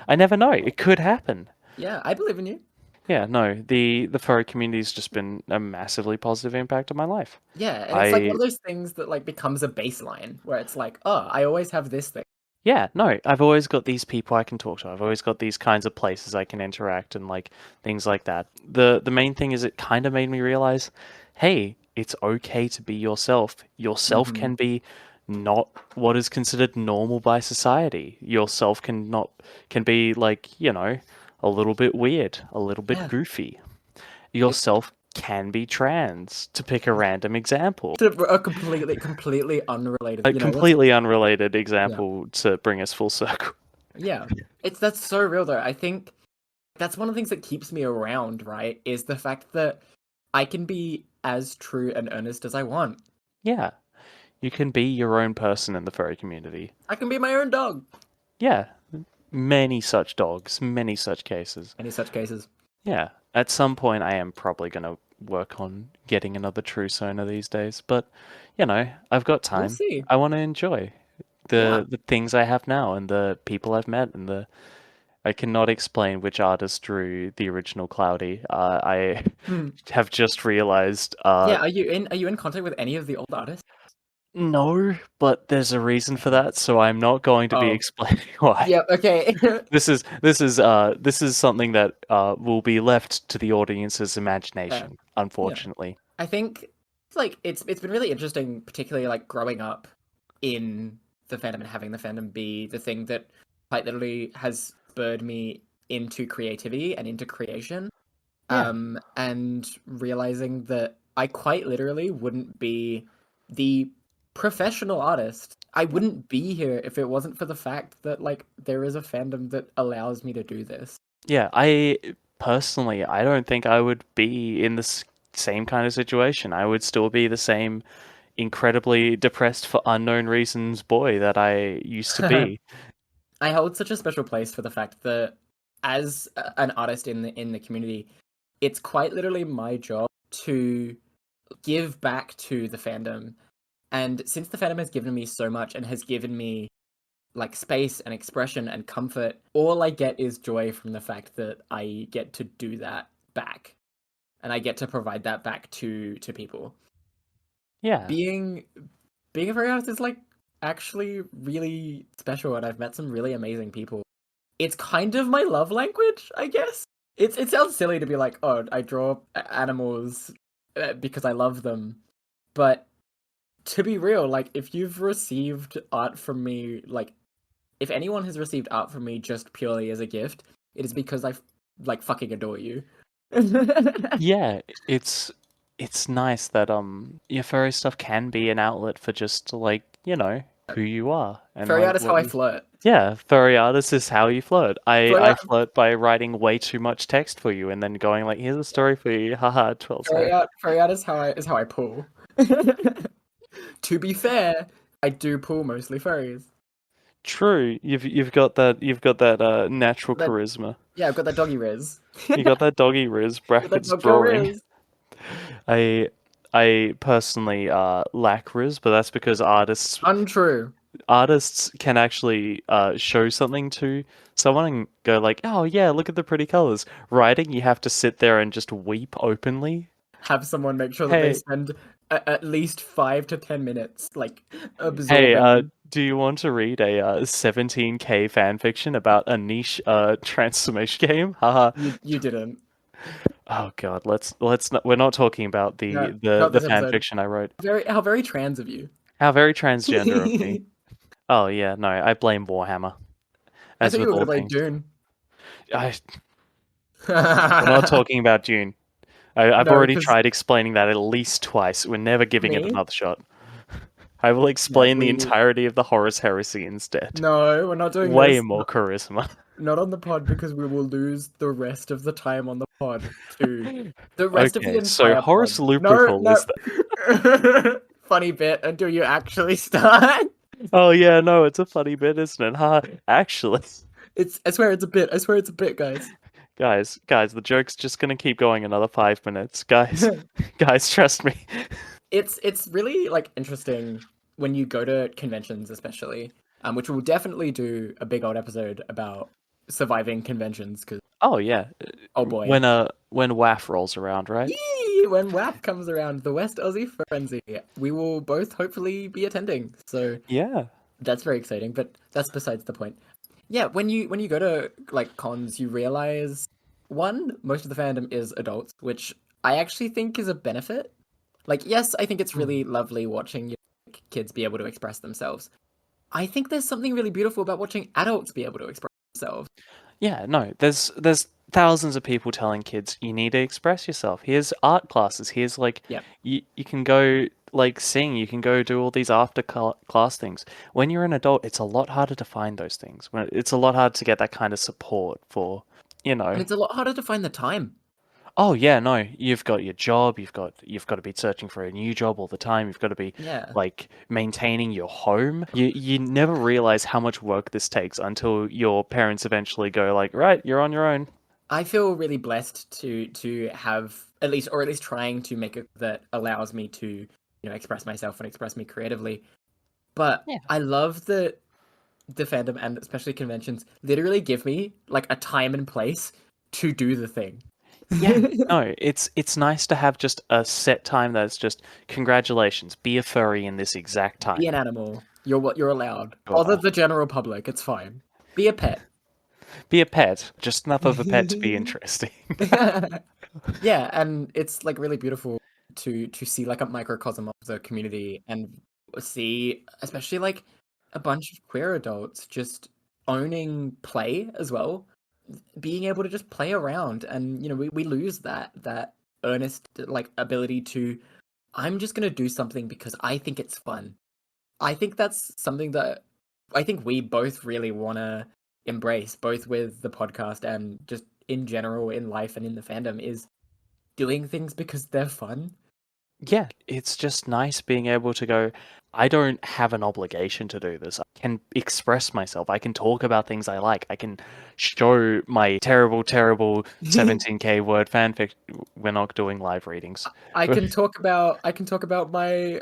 S2: I never know. It could happen.
S1: Yeah, I believe in you.
S2: Yeah, no, the furry community's just been a massively positive impact on my life.
S1: Yeah, and it's like one
S2: I
S1: of those things that like becomes a baseline where it's like, oh, I always have this thing.
S2: Yeah, no, I've always got these people I can talk to. I've always got these kinds of places I can interact and like things like that. The main thing is it kind of made me realize, hey, it's okay to be yourself. Yourself
S1: Hmm.
S2: can be not what is considered normal by society. Yourself can be like, a little bit weird, a little bit
S1: Yeah.
S2: goofy. Yourself can be trans, to pick a random example.
S1: A completely unrelated.
S2: A
S1: You know,
S2: completely unrelated
S1: yeah,
S2: example to bring us full circle.
S1: yeah. That's so real though. I think that's one of the things that keeps me around, right? Is the fact that I can be as true and earnest as I want.
S2: Yeah, you can be your own person in the furry community.
S1: I can be my own dog.
S2: Yeah, many such dogs, many such cases.
S1: Any such cases.
S2: Yeah, at some point I am probably going to work on getting another true sona these days, but I've got
S1: We'll
S2: time.
S1: see.
S2: I want to enjoy
S1: Yeah.
S2: the things I have now and the people I've met and the I cannot explain which artist drew the original Cloudy. I
S1: Hmm.
S2: have just realized
S1: Yeah. Are you in contact with any of the old artists?
S2: no, but there's a reason for that, so I'm not going to be
S1: Oh.
S2: explaining why.
S1: Yep. Okay.
S2: This is something that will be left to the audience's
S1: Yeah.
S2: imagination,
S1: Yeah.
S2: unfortunately.
S1: I think it's been really interesting, particularly like growing up in the fandom and having the fandom be the thing that quite literally has spurred me into creativity and into creation.
S2: Yeah.
S1: And realizing that I quite literally wouldn't be the professional artist. I wouldn't be here if it wasn't for the fact that like there is a fandom that allows me to do this.
S2: Yeah, I personally, I don't think I would be in the same kind of situation. I would still be the same incredibly depressed for unknown reasons boy that I used to be.
S1: I hold such a special place for the fact that as an artist in the community, it's quite literally my job to give back to the fandom. And since the fandom has given me so much and has given me like space and expression and comfort, all I get is joy from the fact that I get to do that back. And I get to provide that back to people.
S2: Yeah.
S1: Being a furry artist is like actually really special, and I've met some really amazing people. It's kind of my love language, I guess. It sounds silly to be like, oh, I draw animals because I love them, but to be real, like if you've received art from me, like if anyone has received art from me just purely as a gift, it is because I like fucking adore you.
S2: Yeah, it's nice that your furry stuff can be an outlet for just like, who you are and
S1: Furry
S2: like
S1: art is how
S2: what
S1: I
S2: you
S1: flirt.
S2: Yeah, furry artist is how you flirt. I
S1: Furry
S2: I
S1: art,
S2: flirt by writing way too much text for you and then going like, here's a story for you. Haha, 12 times.
S1: furry art is how I pull. To be fair, I do pull mostly furries.
S2: True, you've got that natural
S1: That
S2: charisma.
S1: Yeah, I've got that doggy riz.
S2: You got that doggy riz
S1: Got that
S2: brackets
S1: doggo
S2: drawing.
S1: riz.
S2: I I personally lack riz, but that's because
S1: Untrue.
S2: artists can actually show something to someone and go like, oh yeah, look at the pretty colors. Writing, you have to sit there and just weep openly.
S1: Have someone make sure that they
S2: Hey,
S1: spend at least 5 to 10 minutes like
S2: hey,
S1: absorbing.
S2: do you want to read a 17K fan fiction about a niche transformation game? Haha.
S1: You didn't.
S2: Oh god, let's not. We're not talking about
S1: No,
S2: the the
S1: not
S2: the
S1: this
S2: fan
S1: episode.
S2: fiction I wrote.
S1: How very trans of you.
S2: How very transgender of me. Oh yeah, no, I blame Warhammer,
S1: I
S2: as
S1: thought you
S2: with
S1: were
S2: all
S1: gonna play
S2: things.
S1: Dune.
S2: I, we're not talking about Dune. I've
S1: No,
S2: already
S1: because
S2: tried explaining that at least twice. We're never giving it
S1: me.
S2: another shot. I will
S1: Yeah,
S2: explain the entirety of the Horus Heresy instead.
S1: no, we're not doing
S2: Way
S1: this.
S2: more charisma.
S1: Not on the pod because we will lose the rest of the time on the pod to the rest of the
S2: Okay, so
S1: entire
S2: Horus
S1: pod. No,
S2: Lupercal is
S1: no. Funny bit until you actually start.
S2: Oh yeah, no, it's a funny bit, isn't it? Huh? Actually,
S1: I swear it's a bit. I swear it's a bit, guys.
S2: guys, the joke's just gonna keep going another 5 minutes, guys. Guys, trust me.
S1: It's really like interesting when you go to conventions, especially, which we'll definitely do a big old episode about surviving conventions. Because
S2: Oh yeah,
S1: oh boy,
S2: when WAF rolls around, right?
S1: yee, when WAP comes around, the West Aussie Frenzy, we will both hopefully be attending. So
S2: Yeah.
S1: that's very exciting. But that's besides the point. Yeah, when you go to like cons, you realize one, most of the fandom is adults, which I actually think is a benefit. Like, yes, I think it's
S2: Mm.
S1: really lovely watching kids be able to express themselves. I think there's something really beautiful about watching adults be able to express themselves.
S2: Yeah, no, there's thousands of people telling kids you need to express yourself. Here's art classes. Here's like
S1: Yeah.
S2: you can go like sing, you can go do all these after class things. When you're an adult, it's a lot harder to find those things. It's a lot harder to get that kind of support for, you
S1: And
S2: know.
S1: it's a lot harder to find the time.
S2: Oh yeah, no, you've got your job, you've got to be searching for a new job all the time. You've got to be
S1: Yeah.
S2: like maintaining your home. You never realize how much work this takes until your parents eventually go like, "Right, you're on your own."
S1: I feel really blessed to have at least trying to make it that allows me to, express myself and express me creatively. But
S2: Yeah.
S1: I love that the fandom and especially conventions literally give me like a time and place to do the thing.
S2: Yeah. No, it's nice to have just a set time that's just congratulations, be a furry in this exact
S1: Be an
S2: time.
S1: animal. You're what you're allowed. Other
S2: Sure.
S1: the general public, it's fine. Be a pet.
S2: Be a pet, just enough of a pet to be interesting.
S1: Yeah, and it's like really beautiful to see like a microcosm of the community and see especially like a bunch of queer adults just owning play as well, being able to just play around. And we lose that earnest like ability to, I'm just gonna do something because I think it's fun. I think that's something that I think we both really want to embrace, both with the podcast and just in general in life and in the fandom, is doing things because they're fun.
S2: Yeah, it's just nice being able to go, I don't have an obligation to do this. I can express myself. I can talk about things I like. I can show my terrible, terrible 17K word fanfic. We're not doing live readings.
S1: I can talk about my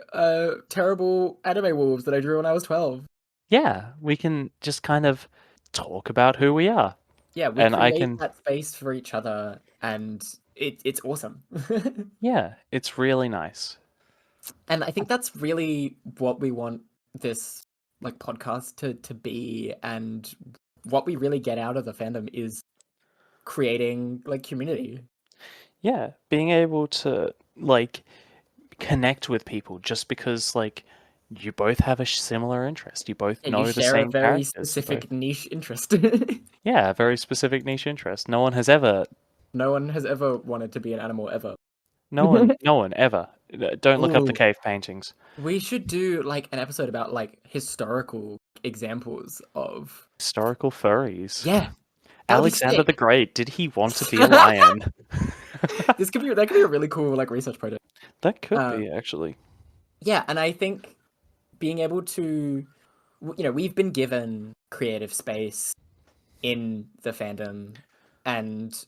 S1: terrible anime wolves that I drew when I was 12.
S2: Yeah, we can just kind of talk about who we are.
S1: Yeah, we
S2: And I
S1: create
S2: can,
S1: that space for each other and it's awesome.
S2: yeah, it's really nice.
S1: And I think that's really what we want this like podcast to be, and what we really get out of the fandom is creating like community.
S2: Yeah, being able to like connect with people just because like you both have a similar interest. You both
S1: And you
S2: know the
S1: share a
S2: same
S1: very
S2: characters. You both
S1: specific niche interest.
S2: Yeah, a very specific niche interest. No one has ever,
S1: No one has ever wanted to be an animal ever.
S2: no one ever. Don't look up the
S1: Ooh,
S2: cave paintings.
S1: we should do like an episode about like historical examples of,
S2: Historical furries.
S1: yeah, that would be
S2: Alexander the
S1: sick.
S2: Great, did he want to be a lion?
S1: That could be a really cool like research project.
S2: That could
S1: Um,
S2: be actually.
S1: yeah, and I think being able to, we've been given creative space in the fandom, and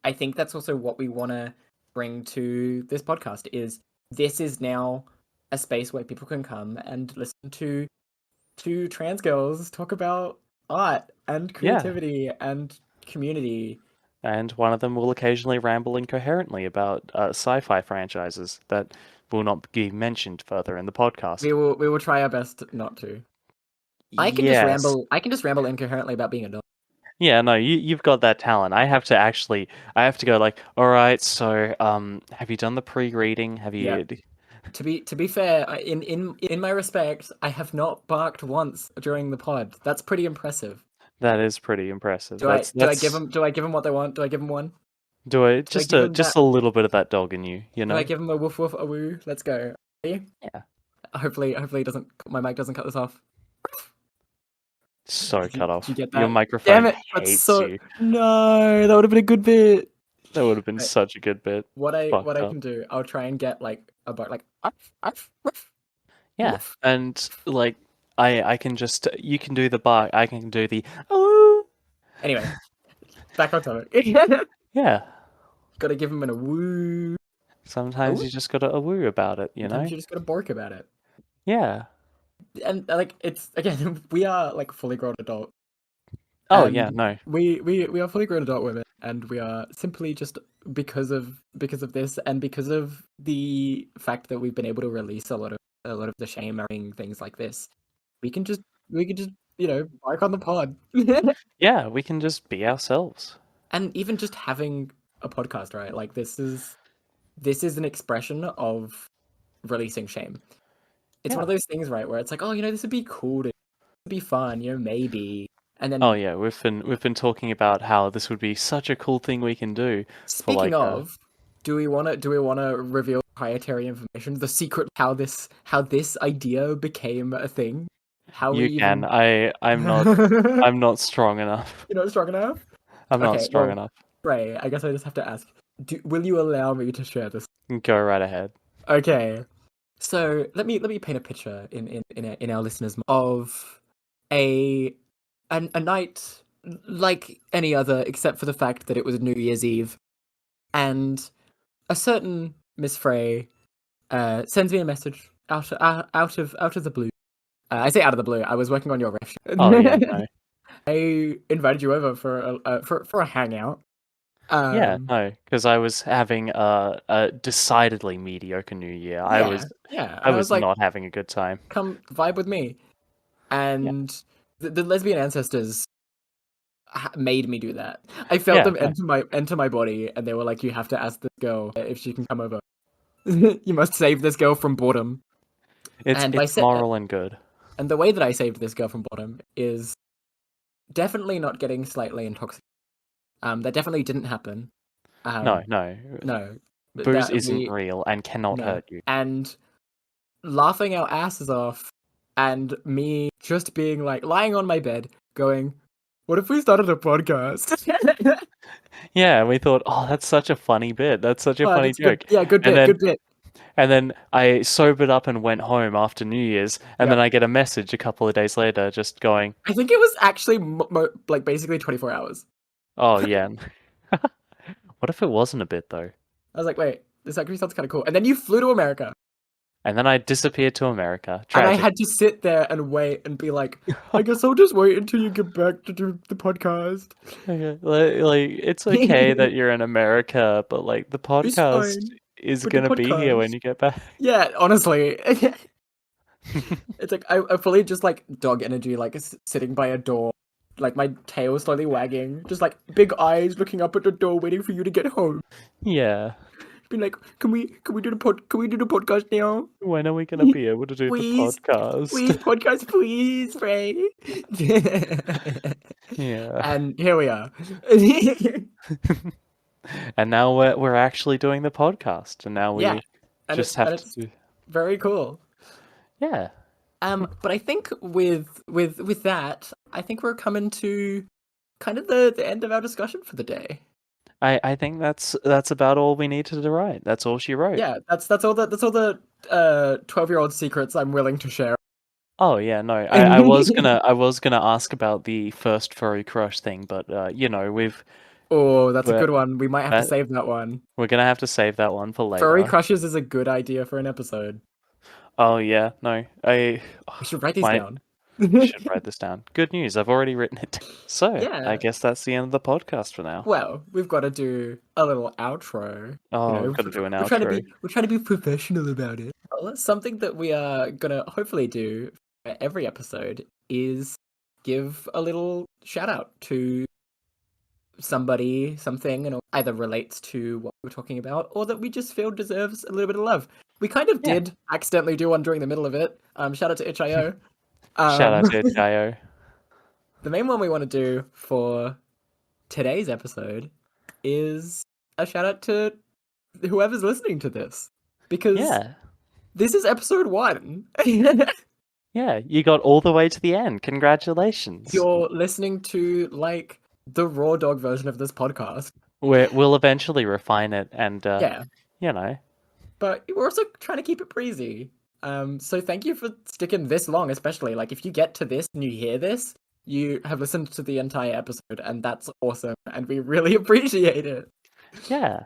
S1: I think that's also what we want to bring to this podcast. Is this is now a space where people can come and listen to trans girls talk about art and
S2: Yeah.
S1: creativity and community.
S2: And one of them will occasionally ramble incoherently about sci-fi franchises that will not be mentioned further in the podcast.
S1: We will try our best not to.
S2: Yes.
S1: I can just ramble incoherently about being a dog.
S2: Yeah, no, you've got that talent. I have to go like, all right, so have you done the pre-reading? Have
S1: Yeah.
S2: you
S1: To be fair, in my respect, I have not barked once during the pod. That's pretty impressive.
S2: That is pretty impressive.
S1: Do I give
S2: That's
S1: them one they want? Do I give them one?
S2: do I
S1: Do I give them
S2: just
S1: that?
S2: a little bit of that dog in you, you
S1: Do I
S2: know?
S1: give them a woof woof a woo? Let's go. Ready?
S2: Yeah.
S1: Hopefully it doesn't, my mic doesn't cut this off.
S2: So cut
S1: Did you
S2: off.
S1: get
S2: Your
S1: that? Damn
S2: microphone
S1: it! That's
S2: hates
S1: so,
S2: you.
S1: no. That would have been a good bit.
S2: That would have been
S1: Right,
S2: such a good bit.
S1: what
S2: Fucked
S1: I
S2: up.
S1: can do, I'll try and get like a bark like arf, arf, ruff,
S2: Yeah,
S1: woof.
S2: and like I can just you can do the bark, I can do the oh
S1: Anyway, back on topic.
S2: yeah.
S1: Gotta give him a woo.
S2: Sometimes you just gotta woo about it, you know?
S1: Sometimes you just gotta bark about it.
S2: Yeah.
S1: And like it's again, we are like fully grown adults.
S2: Oh
S1: And
S2: yeah, no.
S1: we are fully grown adult women, and we are simply just because of this, and because of the fact that we've been able to release a lot of the shame around things like this. We can just bark on the pod.
S2: Yeah, we can just be ourselves.
S1: And even just having a podcast, right? Like this is an expression of releasing shame. It's one of
S2: Yeah.
S1: those things, right, where it's like, oh, this would be cool to be fun, maybe. And
S2: Oh
S1: then
S2: yeah, we've been talking about how this would be such a cool thing we can do for
S1: speaking
S2: like
S1: of, do we want to reveal proprietary information, the secret how this idea became a thing? How we
S2: you can.
S1: even
S2: I'm not strong enough.
S1: You're not strong enough?
S2: I'm not
S1: Okay,
S2: strong
S1: well,
S2: enough.
S1: Ray, I guess I just have to ask, will you allow me to share this?
S2: Go right ahead.
S1: Okay. So let me paint a picture in our listeners of a night like any other, except for the fact that it was New Year's Eve, and a certain Miss Fray sends me a message out of the blue. I say out of the blue. I was working on your ref.
S2: Oh yeah, no.
S1: I invited you over for a hangout.
S2: Yeah, no, because I was having a decidedly mediocre New Year.
S1: Yeah,
S2: I
S1: and I
S2: was
S1: was like,
S2: not having a good time.
S1: come vibe with me.
S2: Yeah.
S1: And the lesbian ancestors made me do that. I felt
S2: Yeah,
S1: them
S2: no.
S1: enter my body, and they were like, "You have to ask this girl if she can come over. You must save this girl from boredom." And
S2: It's moral and good.
S1: and the way that I saved this girl from boredom is definitely not getting slightly intoxicated. That definitely didn't happen.
S2: No,
S1: Um,
S2: no.
S1: no,
S2: Booze
S1: that
S2: isn't
S1: we
S2: real and cannot
S1: no,
S2: hurt you.
S1: and laughing our asses off, and me just being like lying on my bed, going, "What if we started a podcast?"
S2: Yeah, we thought, oh, that's such a funny bit. That's such a
S1: Oh,
S2: funny
S1: that's good.
S2: joke.
S1: Yeah, good
S2: And
S1: bit.
S2: then
S1: Good bit.
S2: and then I sobered up and went home after New Year's, and then
S1: Yep.
S2: I get a message a couple of days later just going,
S1: I think it was actually like basically 24 hours.
S2: "Oh yeah." What if it wasn't a bit though?
S1: I was like, wait, this actually sounds kind of cool. And then you flew to America,
S2: And then I disappeared to America.
S1: and I
S2: Tragic.
S1: had to sit there and wait and be like, I guess I'll just wait until you get back to do the podcast.
S2: Okay, like it's okay that you're in America, but like the
S1: It's
S2: podcast
S1: fine,
S2: is
S1: but the
S2: gonna be here when
S1: podcast.
S2: you get back.
S1: Yeah, honestly. It's like I fully just like dog energy, like sitting by a door, like my tail slowly wagging, just like big eyes looking up at the door, waiting for you to get home.
S2: Yeah.
S1: Being like, can we do the podcast now?
S2: When are we gonna be able to do the
S1: Please,
S2: podcast?
S1: podcast, please, Ray.
S2: Yeah.
S1: And here we are.
S2: And now we're actually doing the podcast, and now
S1: Yeah,
S2: we
S1: and
S2: just have
S1: it's
S2: to do.
S1: very cool.
S2: Yeah.
S1: But I think with that, I think we're coming to kind of the end of our discussion for the day.
S2: I think that's about all we needed to write. That's all she wrote.
S1: Yeah, that's all the 12-year-old secrets I'm willing to share.
S2: Oh yeah, no. I was gonna ask about the first furry crush thing, but you know,
S1: Oh, that's a
S2: we're
S1: good one. We might have to
S2: that,
S1: save that one.
S2: we're gonna have to save that one for
S1: Furry
S2: later.
S1: crushes is a good idea for an episode.
S2: Oh yeah, no.
S1: We should write these
S2: My
S1: down.
S2: should write this down. Good news, I've already written it down. So, I
S1: Yeah.
S2: guess that's the end of the podcast for now.
S1: Well, we've got to do a little outro.
S2: Oh, we've got to do an
S1: We're trying to
S2: outro.
S1: be professional about it. Well, something that we are gonna hopefully do for every episode is give a little shout out to somebody, something, and either relates to what we're talking about, or that we just feel deserves a little bit of love. We kind of
S2: Yeah.
S1: did accidentally do one during the middle of it. Shout out to itch.io.
S2: Shout out to Itch.io.
S1: The main one we want to do for today's episode is a shout out to whoever's listening to this, because
S2: Yeah.
S1: this is episode 1.
S2: Yeah, you got all the way to the end. Congratulations.
S1: You're listening to like the raw dog version of this podcast.
S2: We'll eventually refine it and
S1: Yeah,
S2: you know.
S1: but we're also trying to keep it breezy. So thank you for sticking this long, especially. Like, if you get to this and you hear this, you have listened to the entire episode, and that's awesome, and we really appreciate it.
S2: Yeah.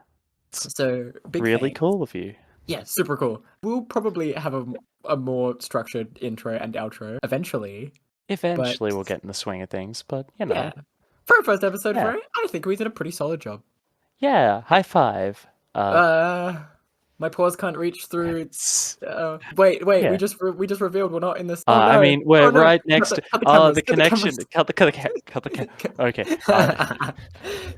S2: It's
S1: So, big
S2: really
S1: thanks.
S2: cool of you.
S1: Yeah, super cool. We'll probably have a more structured intro and outro eventually.
S2: Eventually
S1: But
S2: we'll get in the swing of things, but you know.
S1: yeah, for our first episode,
S2: Yeah.
S1: Furry, I think we did a pretty solid job.
S2: Yeah, high five.
S1: My paws can't reach through.
S2: It's-
S1: Wait,
S2: yeah.
S1: we just revealed we're not in this. Oh no!
S2: I mean, we're
S1: Oh no!
S2: right next to.
S1: Cut the
S2: Oh,
S1: cameras.
S2: the
S1: Cut the
S2: connection.
S1: cameras.
S2: Cut the Okay.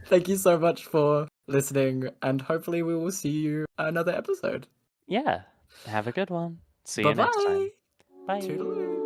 S1: Thank you so much for listening, and hopefully we will see you another episode.
S2: Yeah. Have a good one. See you
S1: Bye
S2: next time.
S1: bye.
S2: Bye.
S1: Toodaloo.